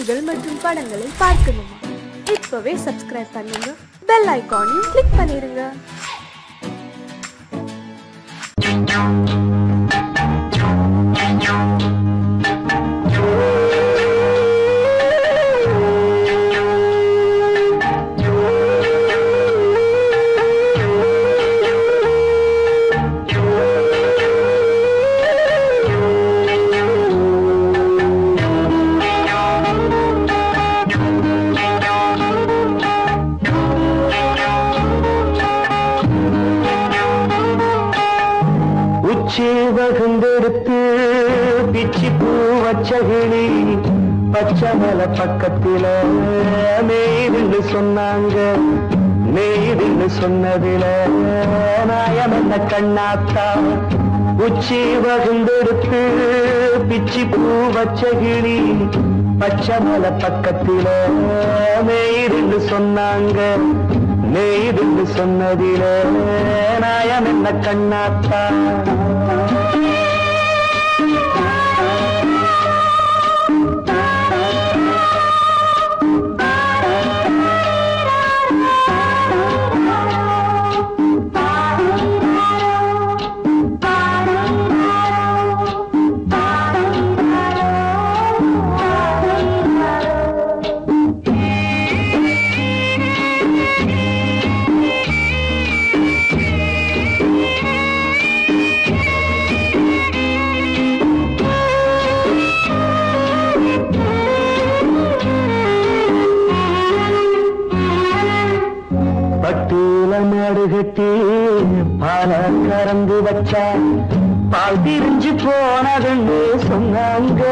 செய்திகள் மற்றும் படங்களை பார்க்கணுமா? இப்பவே சப்ஸ்கிரைப் பண்ணுங்க, பெல் ஐகானையும் கிளிக் பண்ணிருங்க. வகுந்தெடுத்து பிச்சி பூ வச்சகிளி பச்சமல பக்கத்தில மேய்துன்னு சொன்னாங்க. மேய்துன்னு சொன்னதில நாயம் என்ன கண்ணாத்தா? உச்சி வகுந்தெடுத்து பிச்சி பூ வச்சகிளி பச்சமல பக்கத்தில மேய்துன்னு சொன்னாங்க. மேய்துன்னு சொன்னதில நாயம் என்ன கண்ணாத்தா? மாடுகட்டி பால கறந்து வச்சா பால் திரிஞ்சு போனதுன்னு சொன்னாங்க.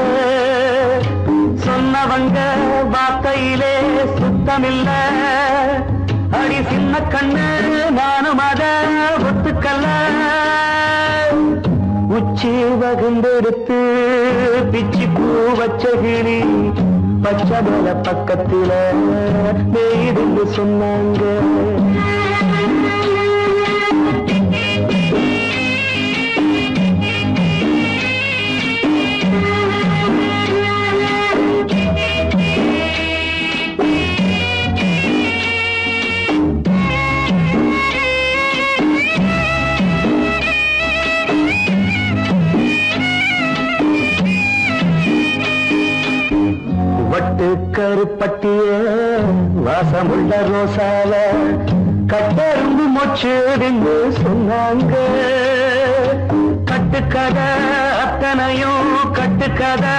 சொன்னவங்க வார்த்தையிலே சுத்தமில்ல. அடி சின்ன கண்ணு நானும் அத ஒத்துக்கல்ல. உச்சி வகுந்தெடுத்து பிச்சி பூ வச்சகிளி பச்சமல பக்கத்தில மேய்துன்னு சொன்னாங்க. வட்டு கருப்பட்டிய வாசமுள்ள ரோசால கட்டெரும்பு மொச்சுடுன்னு சொன்னாங்க. கட்டுக்கதை அத்தனையும் கட்டுக்கதை,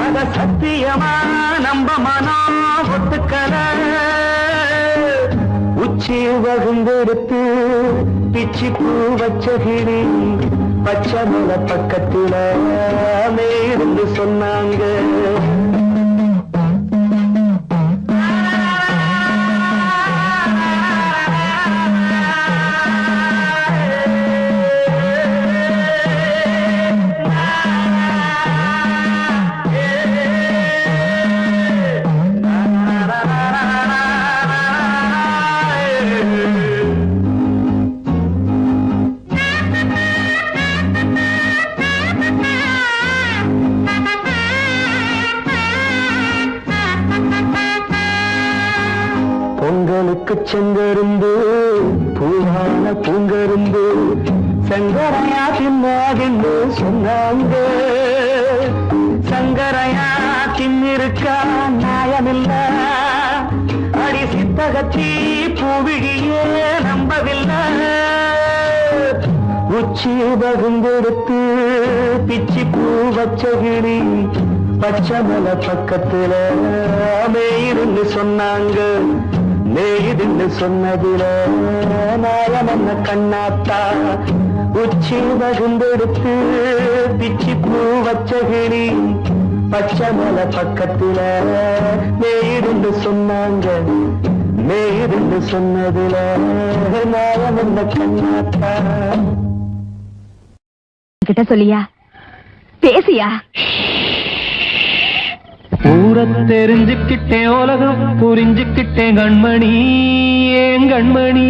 அத சத்தியமா நம்ப மனம் ஒத்துக்கதை. உச்சி வகுந்தெடுத்து பிச்சி பூ வச்சகிளி பச்சமல பக்கத்தில மேய்துன்னு சொன்னாங்க. பொங்கலுக்கு செங்கரும்பு பூவான பூங்கரும்பு சங்கரையா தின்னாதின்னு சொன்னாங்க. சங்கரையா தின்னிருக்கா நியாயமில்ல. அடி சித்தகத்தி பூவிழியே நம்பவில்லை. உச்சி வகுந்தெடுத்து பிச்சி பூ வச்சகிளி பச்சமல பக்கத்தில மேய்துன்னு சொன்னாங்க. மேய்துன்னு சொன்னதில நாயம் என்ன கண்ணாத்தா? உச்சி வகுந்தெடுத்து பிச்சி பூ வச்சகிளி பச்சமல பக்கத்தில மேய்துன்னு சொன்னாங்க. மேய்துன்னு சொன்னதில நாயம் என்ன கண்ணாத்தா? கிட்ட சொல்லியா பேசியா? ஊரை தெரிஞ்சுக்கிட்டேன், உலகம் புரிஞ்சுக்கிட்டேன் கண்மணி. ஏன் கண்மணி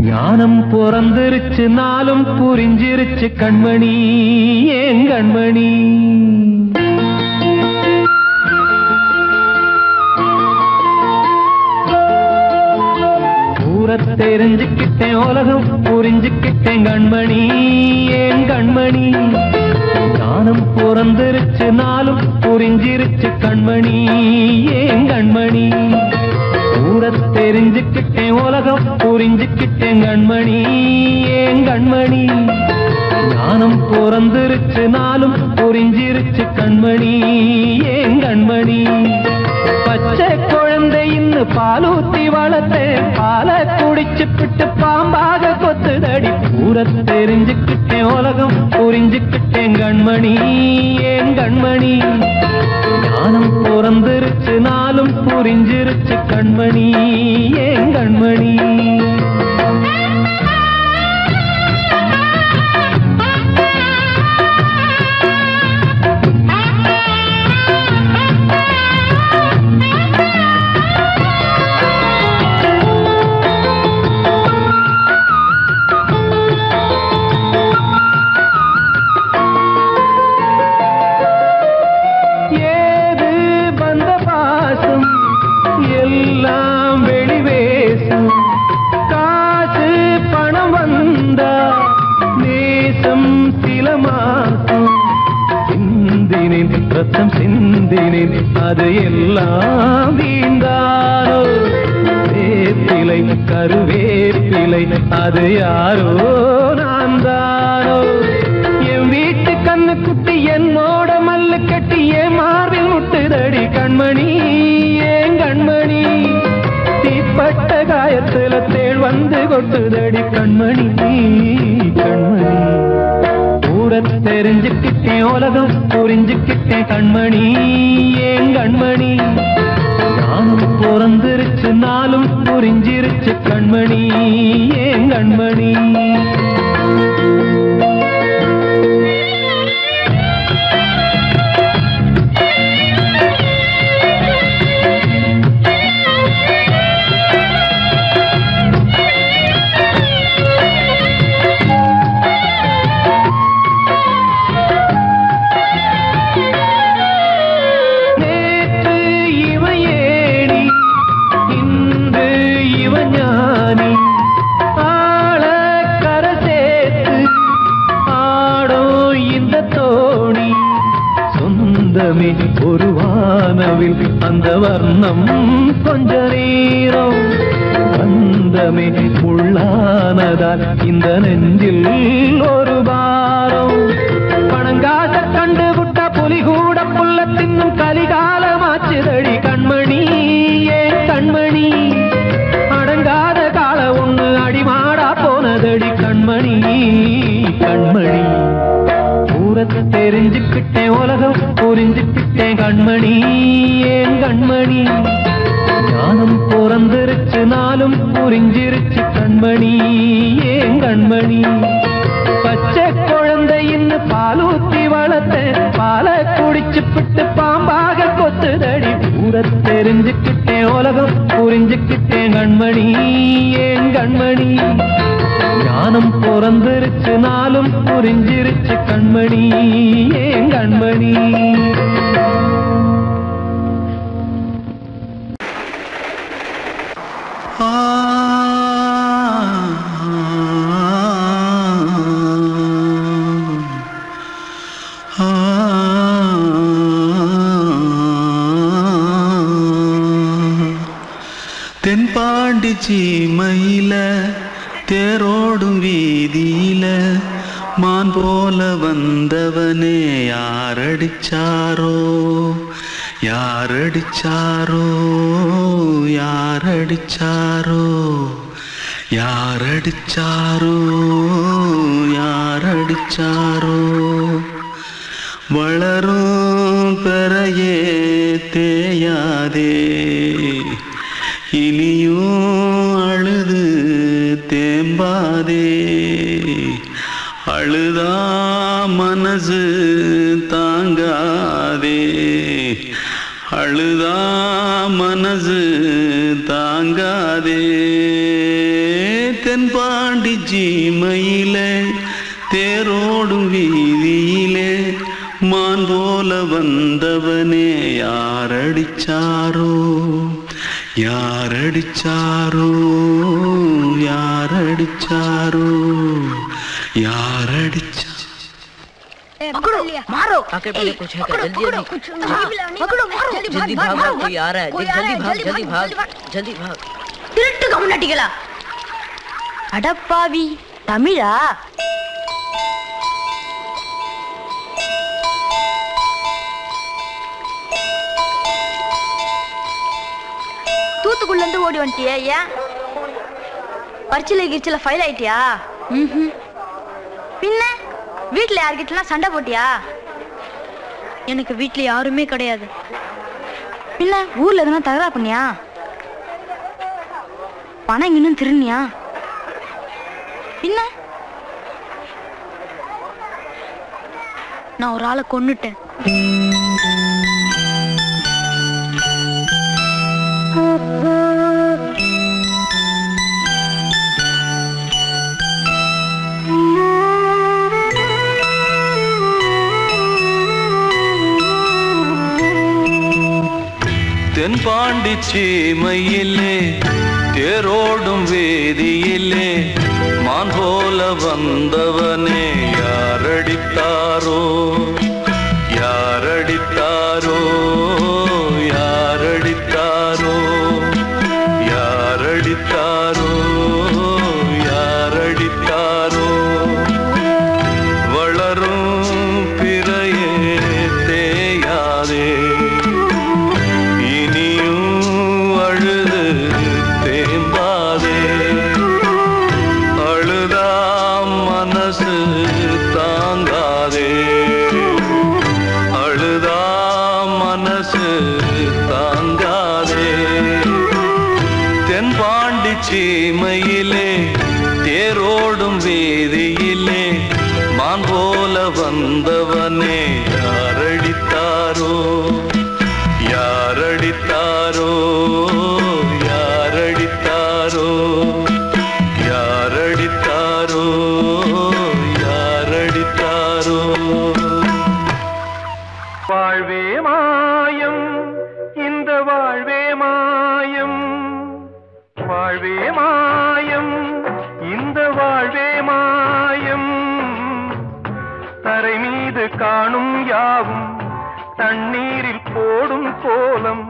ஞானம் பிறந்திருச்சு, நாளும் புரிஞ்சிருச்சு கண்மணி. ஏன் கண்மணி தெரிஞ்சுக்கிட்டேன் உலகம் புரிஞ்சுக்கிட்டேன் கண்மணி ஏன் கண்மணி ஞானம் பிறந்திருச்சு நாளும் புரிஞ்சிருச்சு கண்மணி ஏன் கண்மணி ஊரை தெரிஞ்சுக்கிட்டேன் உலகம் புரிஞ்சுக்கிட்டேன் கண்மணி ஏன் கண்மணி ஞானம் பிறந்திருச்சு நாளும் புரிஞ்சிருச்சு கண்மணி ஏன் கண்மணி பச்சை குழந்தை இன்னும் பாலூத்தி வளர்த்தேன் பாலை குடிச்சுப்பிட்டு பாம்பாக கொத்துதடி ஊரை தெரிஞ்சுக்கிட்டேன் உலகம் புரிஞ்சுக்கிட்டேன் கண்மணி ஏன் கண்மணி ஞானம் பிறந்திருச்சு நாளும் புரிஞ்சிருச்சு கண்மணி ஏன் கண்மணி ரத்தம் சிந்தினேன் அது எல்லாம் வீந்தாரோ வேப்பிலை கருவேப்பிலை அது யாரோ நான் தானோ என் வீட்டு கண்ணு குட்டி என்னோட மல்லு கட்டி என் மார்பில் முட்டுதடி கண்மணி ஏன் கண்மணி தீப்பட்ட காயத்துல தேள் வந்து கொட்டுதடி கண்மணி கண்மணி தெரிஞ்சுக்கிட்டேன் உலகம் புரிஞ்சுக்கிட்டேன் கண்மணி ஏன் கண்மணி ஞானம் பிறந்திருச்சு நாளும் புரிஞ்சிருச்சு கண்மணி ஏன் கண்மணி ஒரு வானவில் அந்த வர்ணம் கொஞ்ச நேரம் வந்தமே உள்ளானதால் இந்த நெஞ்சில் ஒரு பாரம் பணங்காச கண்டு விட்ட புலி கூட புல்ல தின்னும் கலிகாலமாச்சுதடி கண்மணி ஏன் கண்மணி அடங்காத கால ஒண்ணு அடிமாடா போனதடி கண்மணி கண்மணி தெரிஞ்சுக்கிட்டேன் உலகம் புரிஞ்சுக்கிட்டேன் கண்மணி ஏன் கண்மணி ஞானம் பிறந்திருச்சு நாளும் புரிஞ்சிருச்சு கண்மணி ஏன் கண்மணி பச்சை குழந்தை இன்னும் பாலூத்தி வளர்த்தேன் பாலை குடிச்சுப்பிட்டு பாம்பாக கொத்துதடி ஊரை தெரிஞ்சுக்கிட்டேன் உலகம் புரிஞ்சுக்கிட்டேன் கண்மணி ஏன் கண்மணி ஞானம் பிறந்திருச்சு நாளும் புரிஞ்சிருச்சு கண்மணி ஏன் கண்மணி தென்பாண்டி சீமையில தேரோடும் வீதியில மான் போல வந்தவனே யாரடிச்சாரோ யாரடிச்சாரோ யாரடிச்சாரோ யாரடிச்சாரோ யாரடிச்சாரோ வளரும் பெறையே தேயாதே இனியும் அழுது தேம்பாதே அழுதா மனசு தாங்காதே அழுதா மனசு தாங்காதே தென்பாண்டி சீமையிலே தேரோடும் வீதியிலே மான் போல வந்தவனே யாரடிச்சாரோ யாரடிச்சாரோ யாரடிச்சாரோ யாரடிச்சா मारो आके पहले कुछ है जल्दी जल्दी पकड़ो मारो जल्दी भाग कोई आ रहा है जल्दी भाग திருட்டு கம்முனட்டிகளா அடப்பாவி தமிழா தூத்துக்குள்ள இருந்து ஓடி வந்துட்டியா ஏன் பரிச்சையில கிரிச்சில ஃபைல் ஆயிட்டியா பின்ன வீட்ல யார்கிட்டலாம் சண்டை போட்டியா எனக்கு வீட்ல யாருமே கிடையாது பின்ன ஊர்ல எதுனா தகராறு பண்ணியா பணம் இன்னும் திருநியா பின்ன நான் ஒரு ஆளை கொன்னுட்டேன் தென்பாண்டி சீமையிலே தேரோடும் வேதியிலே மான் போல வந்தவனே யாரடித்தாரோ யாரடித்தாரோ யாரடித்தாரோ யாரடித்தாரோ யாரடித்தாரோ வளரும் பிறையே தேயாதே சீமையிலே தேரோடும் வேதியிலே மான் போல வந்தவனே யாரடித்தாரோ யாரடித்தாரோ யாரடித்தாரோ யாரடித்தாரோ யாரடித்தாரோ வாழ்வே மாயம் இந்த வாழ்வே மாயம் வாழ்வே மாயம் இந்த வாழ்வே மாயம் தரை மீது காணும் யாவும் தண்ணீரில் போடும் கோலம்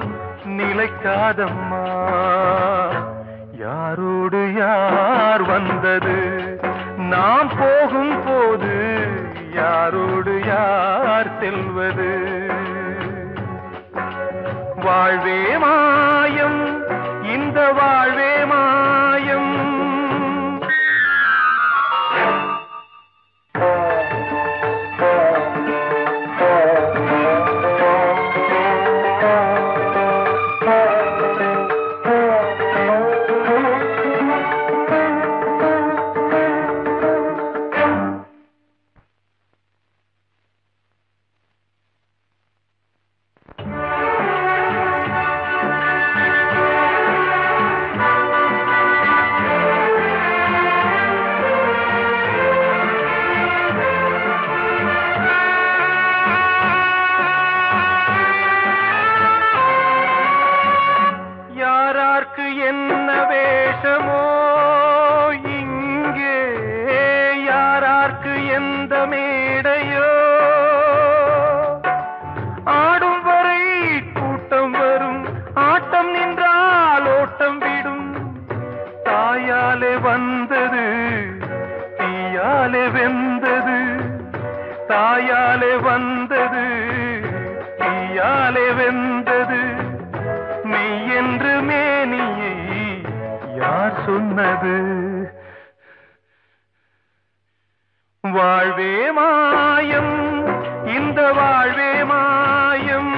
நிலைக்காதம்மா யாரோடு யார் வந்தது நாம் போகும் போது யாரோடு யார் செல்வது வாழ்வே மாயம் இந்த வாழ்வே மாயம் என்ன வேஷமோ இங்கே யாரார்க்கு எந்த மேடையோ ஆடும் வரை கூட்டம் வரும் ஆட்டம் நின்றால் ஓட்டம் விடும் தாயாலே வந்தது தீயாலே வெந்தது தாயாலே வந்தது தீயாலே வெந்தது மெய் என்று மேனியை யார் சொன்னது வாழ்வே மாயம் இந்த வாழ்வே மாயம்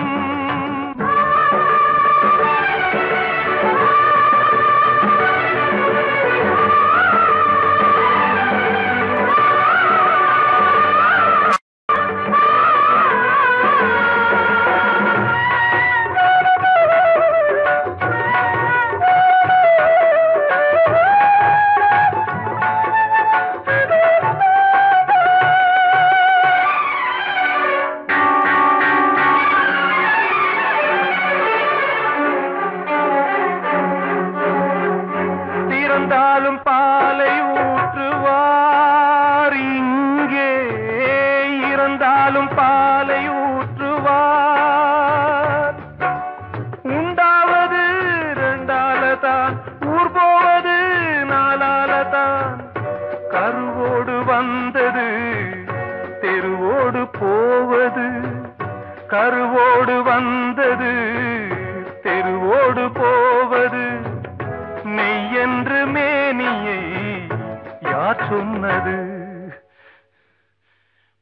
வந்தது தெருவோடு போவது மெய்யென்று மேனியை யார் சொன்னது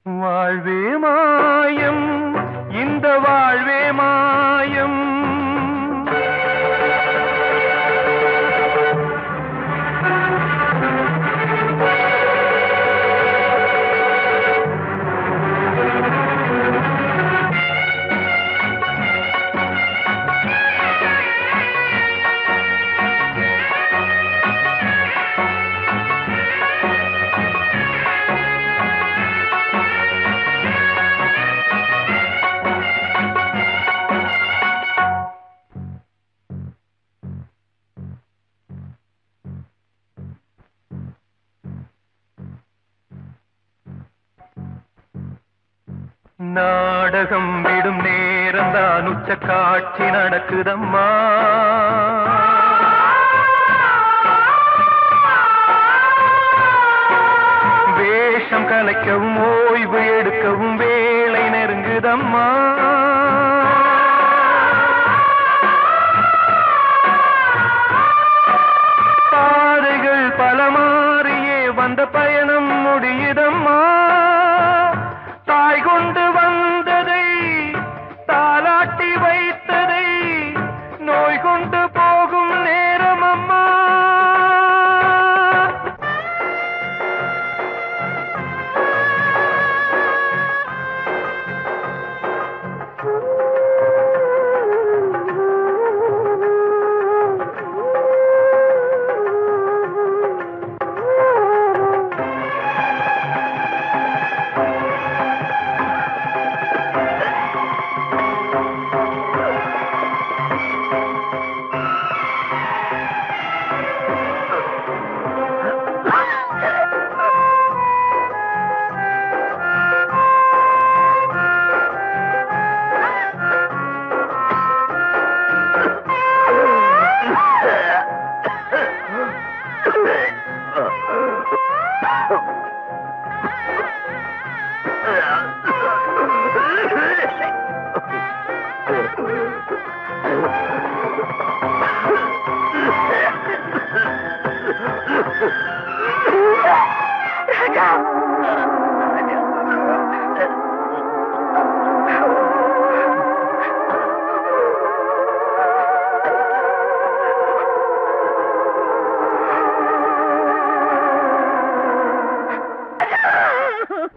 வாழ்வே மாயம் இந்த வாழ்வே மாயம் நாடகம் விடும் நேரம்தான் உச்ச காட்சி நடக்குதம்மா வேஷம் கலைக்கவும் ஓய்வு எடுக்கவும் வேளை நெருங்குதம்மா பாதைகள் பல மாறியே வந்த பயணம் முடியுதம்மா தாய் கொண்டு வந்ததை தாலாட்டி வைத்ததை நோய் கொண்டு போகும் நேரம் அம்மா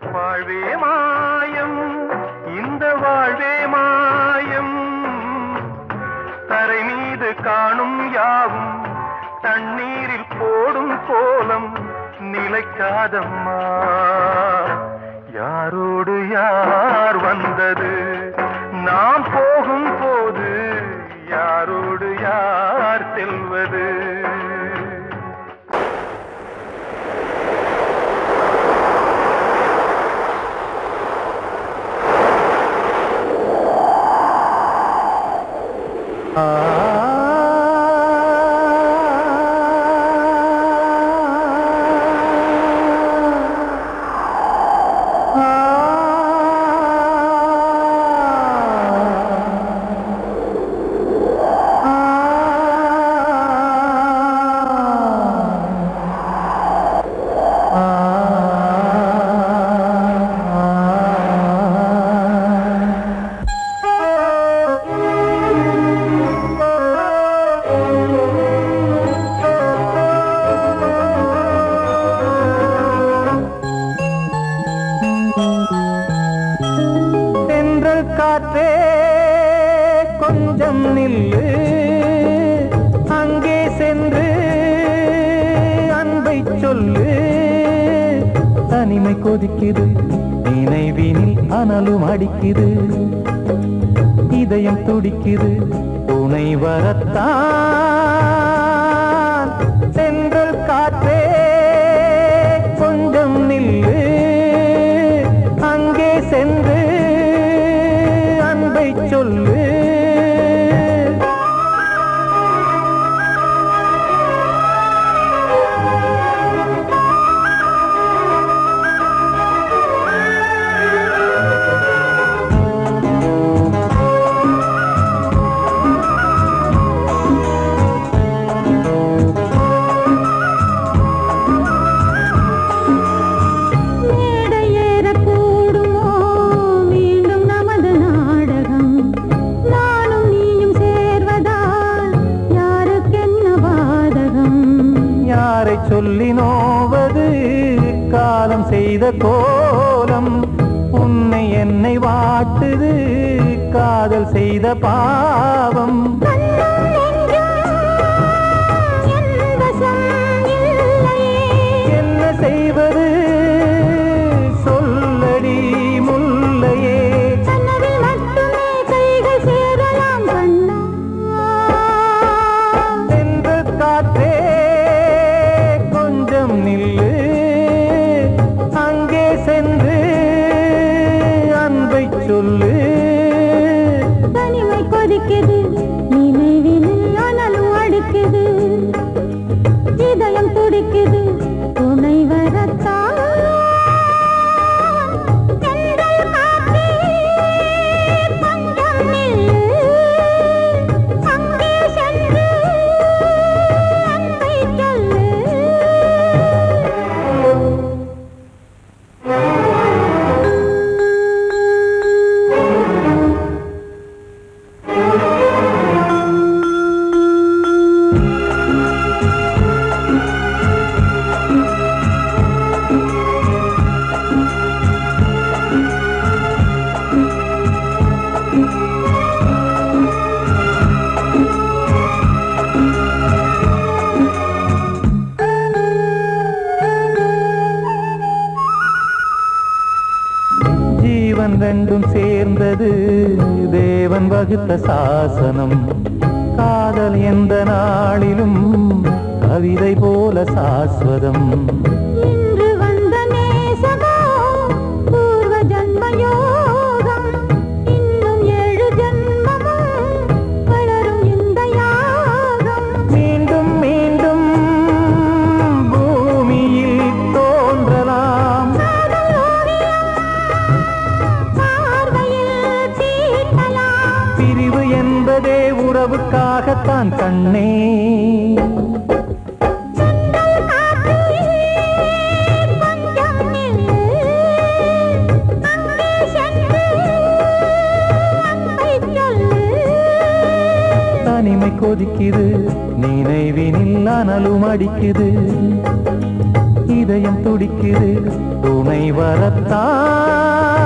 வாழ்வே மாயம் இந்த வாழ்வே மாயம் தரை மீது காணும் யாவும் தண்ணீரில் போடும் கோலம் நிலைக்காதம்மா யாரோடு யார் வந்தது நாம் போகும் போது யாரோடு யார் செல்வது காற்றே கொஞ்சம் நில்லு அங்கே சென்று அன்பை சொல்லு தனிமை கொதிக்குது நினைவினில் அனலும் அடிக்குது இதயம் துடிக்குது துணை வரத்தான் சென்றல் காற்றே கொஞ்சம் நில்லு அங்கே சென்று அன்பை சொல்லு சொல்லி நோவது காலம் செய்த கோலம். உன்னை என்னை வாட்டுது காதல் செய்த பாவம். என்ன செய்வது சொல்லடி முல்லையே. சென்று காற்றே கொஞ்சம் நில்லு, அங்கே சென்று அன்பை சொல்லு. தனிமை கொதிக்குது நினைவினில் அனலும் அடிக்குது, இதயம் துடிக்குது துணை வரத்தான். ரெண்டும் சேர்ந்தது தேவன் வகுத்த சாசனம். காதல் எந்த நாளிலும் கவிதை போல சாஸ்வதம். இன்று வந்த நேசமோ பூர்வ ஜன்மயோகம், இன்னும் 7 ஜன்மமும் வளரும் இந்த யாகம். மீண்டும் மீண்டும் பூமியில் தோன்றலாம், பிரிவு என்பதே உறவுக்காகத்தான் கண்ணே. தனிமை கொதிக்குது நினைவினில் அனலும் அடிக்குது, இதயம் துடிக்குது துணை வரத்தான்.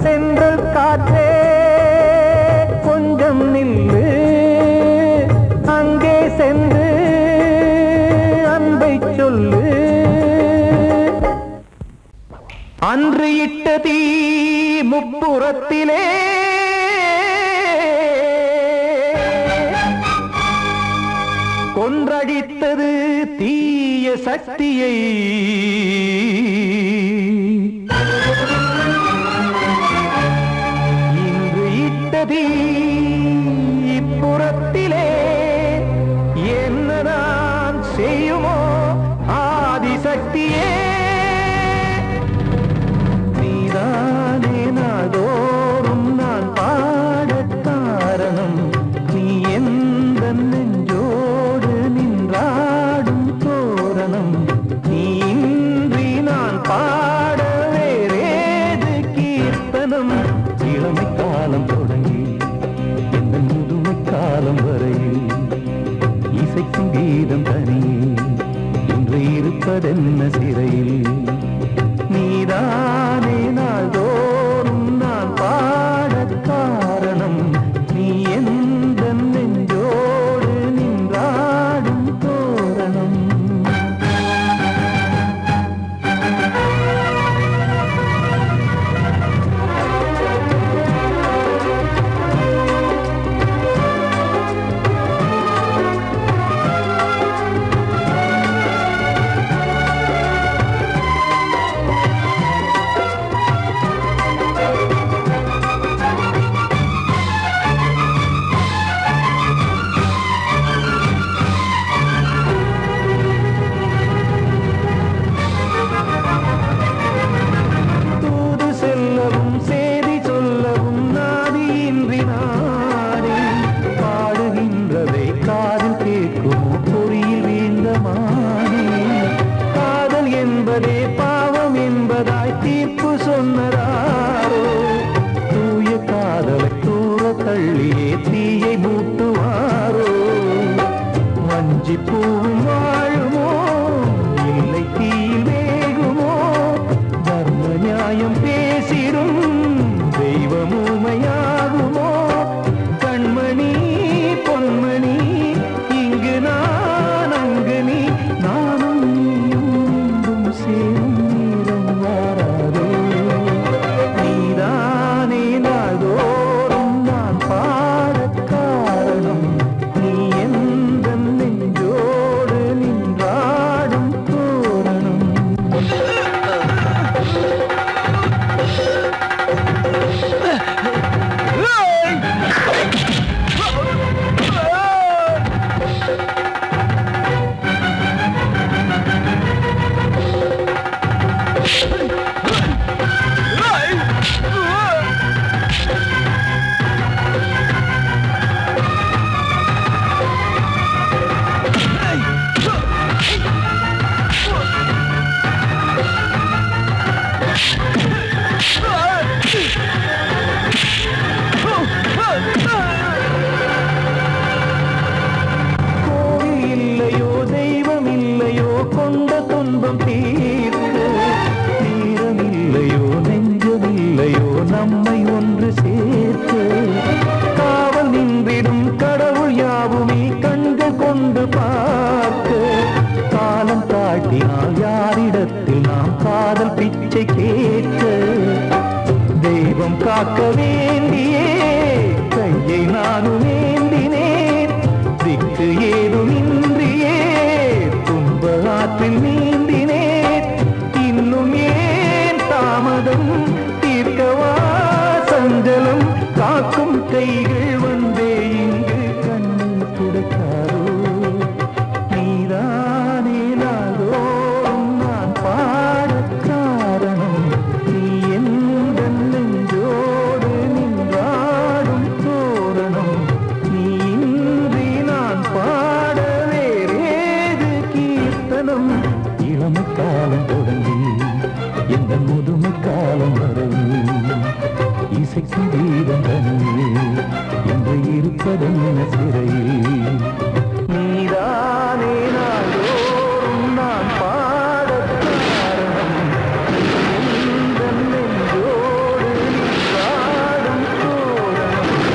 சென்றல் காற்றே கொஞ்சம் நில்லு, அங்கே சென்று அன்பை சொல்லு. அன்று இட்ட தீ முப்புறத்திலே கொன்றடித்தது தீய சக்தியை. இன்று இட்டதீ இப்புறத்திலே என்னதான் செய்யுமோ ஆதிசக்தியே. நீதானே நாள்தோறும் நான் பாட காரணம், நீ எந்த நெஞ்சோடு நின்றாடும் தோரணம். நீ இன்றி நான் பாட வேறேது கீர்த்தனம். இளமை காலம் தொடங்கி எந்த முதுமை காலம் வரையில் இசைக்கும் கீதம் தனியே இன்று இருப்பதென்ன சிறையில். நீதானே நாள்தோறும் நான் பாட காரணம், நீ எந்த நெஞ்சோடு நின்றாடும் தோரணம். தள்ளியே தீயை மூட்டுவாரோ. வஞ்சி பூவும் வாழும் பிச்சை கேட்க தெய்வம் காக்க வேண்டியே கையை நானும் ஏந்தினேன். திக்கு ஏதுமின்றியே துன்ப ஆற்றில் நீந்தினேன். இன்னும் ஏன் தாமதம் தீர்க்கவா சஞ்சலம் காக்கும் கைகள் வந்தே இங்கு கண்ணை துடைக்காதோ. நீதானே நாளோறும் நான் பாட காரணம். நீ எந்த நெஞ்சோடு நின்றாடும் தோரணம். நீ இன்றி நான் பாட வேறேது கீர்த்தனம். இளமை காலம் தொடங்கி எந்த முதுமை காலம் வரையில் இசைக்கு வீரம் தனியே என்று இருப்பதென்ன சிறையில். நீதானே நாளோறும் நான் பாடக் காரணம். எந்த நெஞ்சோடு நின்றாடும் தோரணம்.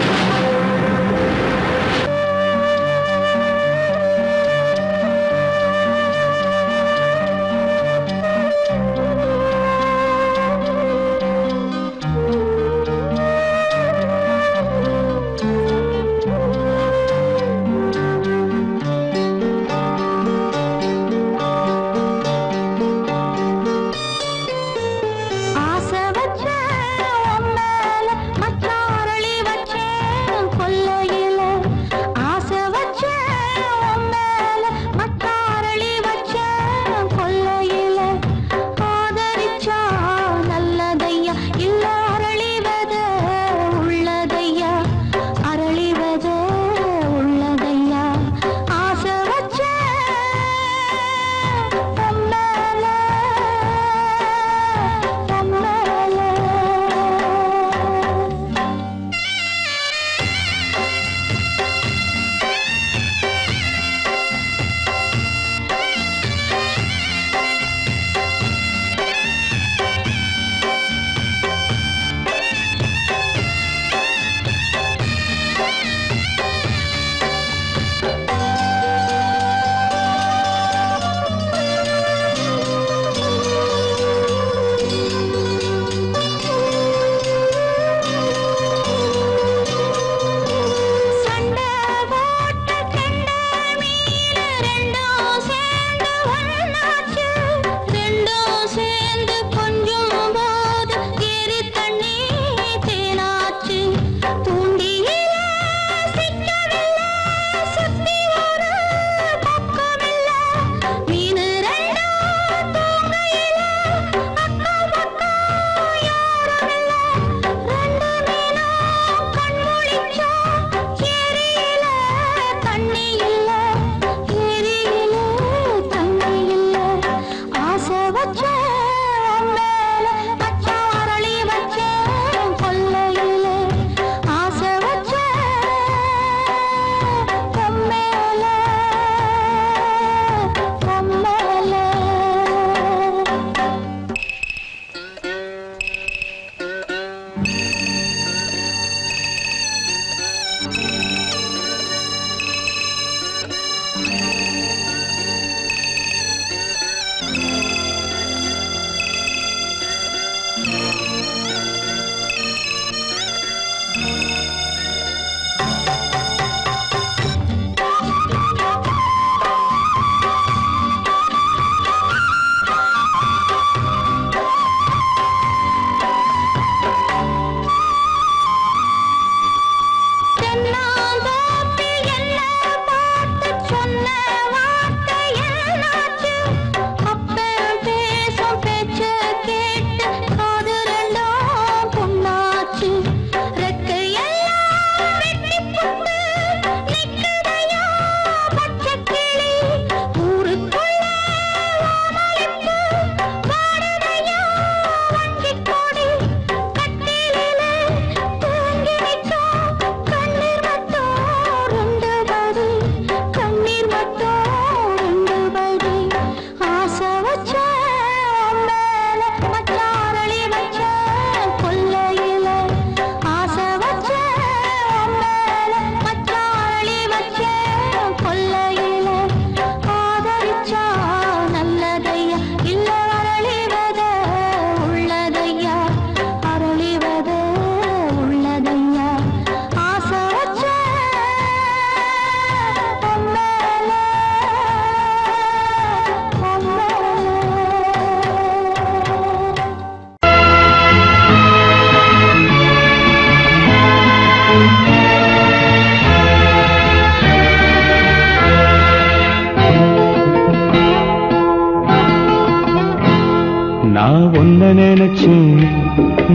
உன்னை நினைச்சேன்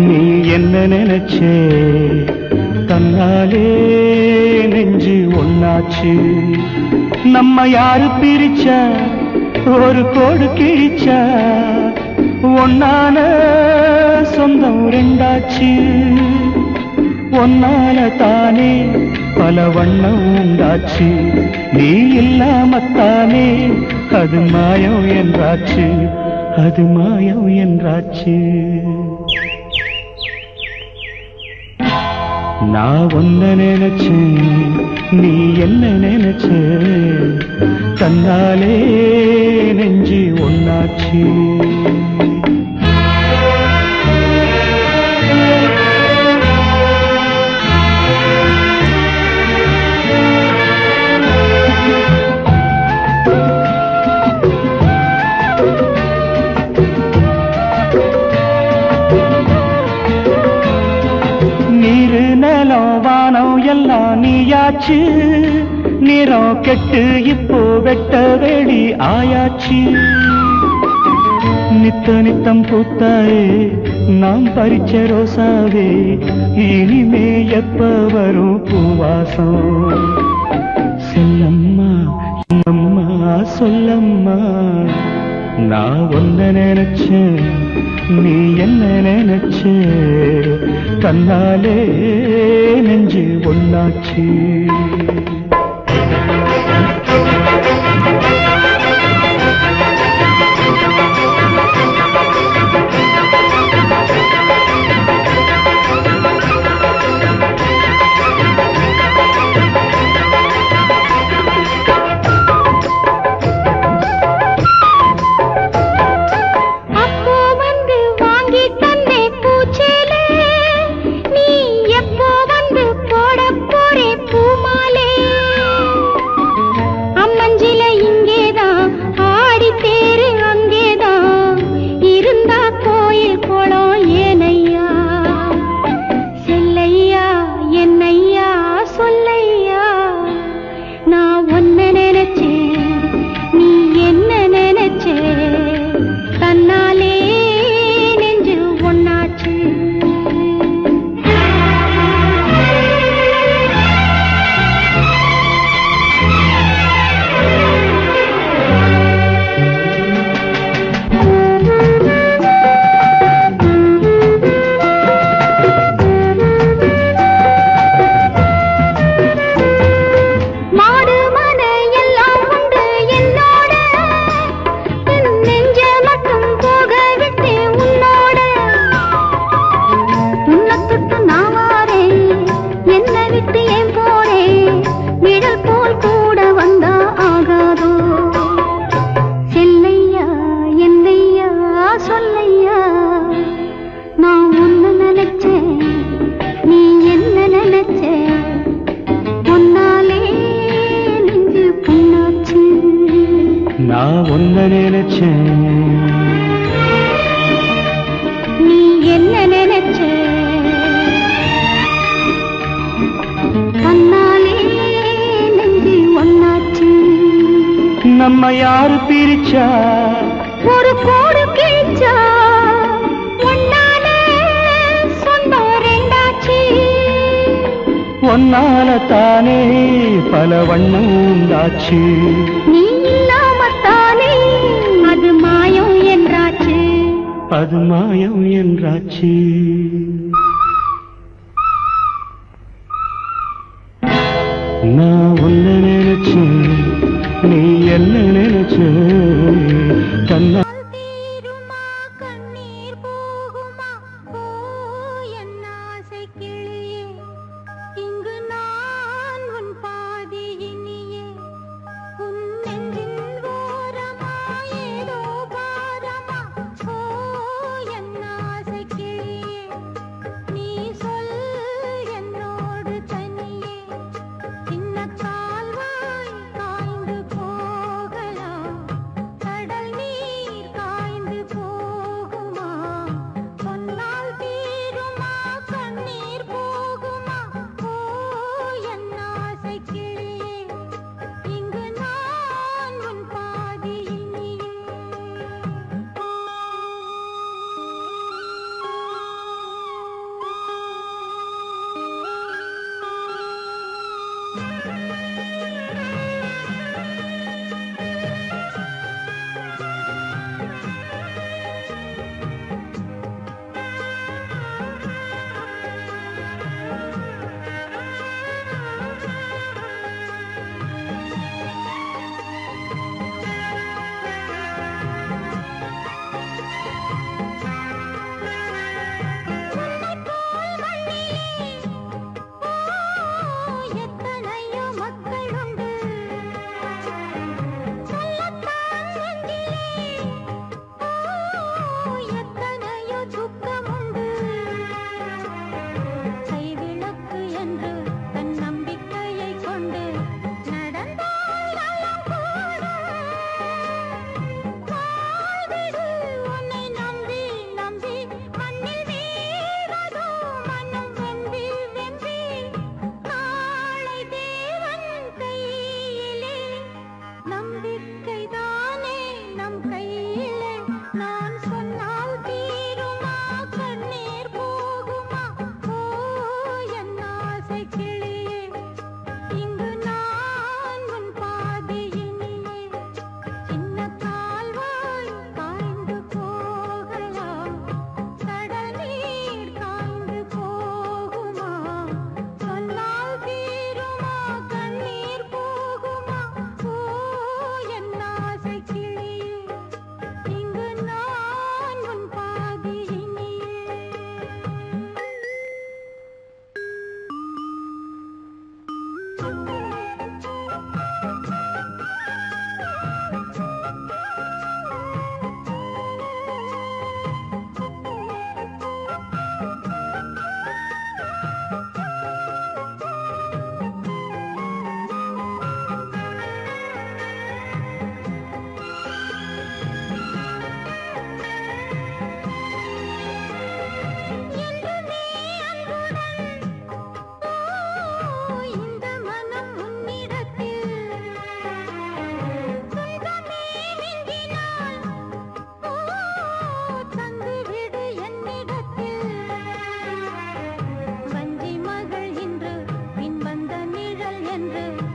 நீ என்ன நினைச்சே தன்னாலே நெஞ்சு ஒன்னாச்சு நம்ம யாரு பிரிச்சா ஒரு கோடு கிழிச்சா ஒன்னான சொந்தம் ரெண்டாச்சு ஒன்னால தானே பல வண்ணம் உண்டாச்சு நீ இல்லாமத்தானே அது மாயம் என்றாச்சு அது மாயம் என்றாச்சு நான் ஒன்ன நினைச்சேன் நீ என்ன நினைச்ச தன்னாலே நெஞ்சு ஒன்னாச்சு எல்லாம் நீயாச்சு நிறம் கெட்டு இப்போ வெட்ட வெளி ஆயாச்சு நித்த நித்தம் பூத்தாயே நாம் பறிச்ச ரோசாவே இனிமே எப்ப வரும் பூவாசம் செல்லம்மா அம்மா சொல்லம்மா நான் ஒன்ன நினைச்சேன் நீ என்ன நினைச்ச தன்னாலே நெஞ்சு ஒன்னாச்சு நம்ம யாரு பிரிச்சா ஒரு கோடு கிழிச்சா ஒன்னாலே சொந்தம் ரெண்டாச்சு ஒன்னால தானே பல வண்ணம் உண்டாச்சு நீ இல்லாமத்தானே அது மாயம் என்றாச்சு அது மாயம் என்றாச்சு நான் உன்னை நினைச்சேன் நீ என்ன நினைச்ச தன்னா சின்ன கால்வாய் காய்ந்து போகலாம் என்று